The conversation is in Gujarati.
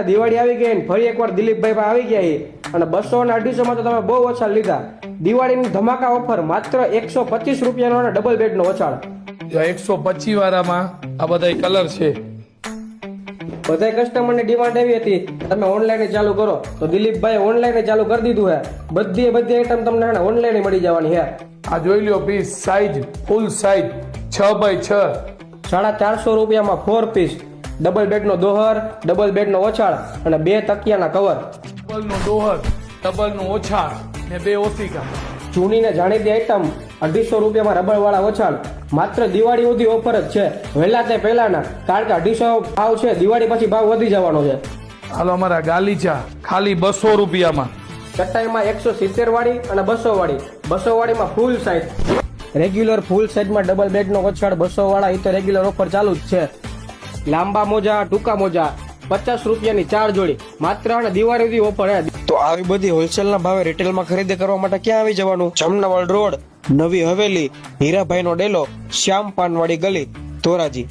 દિવાળી આવી ગઈ ને ફરી એકવાર દિલીપભાઈ પાસે આવી ગયા અને 200 અને 250 માં તો તમે બહુ ઓછા લીધા. દિવાળીની ધમાકા ઓફર માત્ર 125 રૂપિયાનો અને ડબલ બેડનો ઓછાળ. 125 વાળામાં આ બધા કલર છે. બધા કસ્ટમરની ડિમાન્ડ એવી હતી તમે ઓનલાઈન ચાલુ કરો તો દિલીપભાઈ ઓનલાઈન ચાલુ કરી દીધું હે. બધી આઈટમ તમને ઓનલાઈન મળી જવાની હે. આ જોઈ લ્યો piece size full size 6x6 450 રૂપિયામાં 4 પીસ, ડબલ બેડનો દોહર, ડબલ બેડનો ઓછાળ અને 2 તકિયાના કવર. ડબલનો દોહર, ડબલનો ઓછાળ ને 2 ઓશિકા. જૂની ને જાણીતી આઈટમ 250 રૂપિયામાં રબરવાળા ઓછાળ. માત્ર દિવાળી સુધી ઓફર જ છે, વહેલા તે પહેલાના, કારણ કે 250 ભાવ છે, દિવાળી પછી ભાવ વધી જવાનો છે. હાલો અમારા ગાલીચા ખાલી 200 રૂપિયામાં. ચટાઈમાં 170 વાળી અને 200 વાળી. 200 વાળીમાં ફૂલ સાઈઝ, રેગ્યુલર ફૂલ સાઈઝમાં ડબલ બેડનો ઓછાળ 200 વાળા. એ તો રેગ્યુલર ઓફર ચાલુ જ છે. લાંબા મોજા, ટૂંકા મોજા 50 રૂપિયાની 4 જોડી. માત્ર અને દિવાળી સુધી ઓફર હે. તો આવી બધી હોલસેલના ભાવે રિટેલમાં ખરીદી કરવા માટે ક્યાં આવી જવાનું? જમનાવળ રોડ, નવી હવેલી, હીરાભાઈનો ડેલો, શ્યામ પાનવાડી ગલી, ધોરાજી.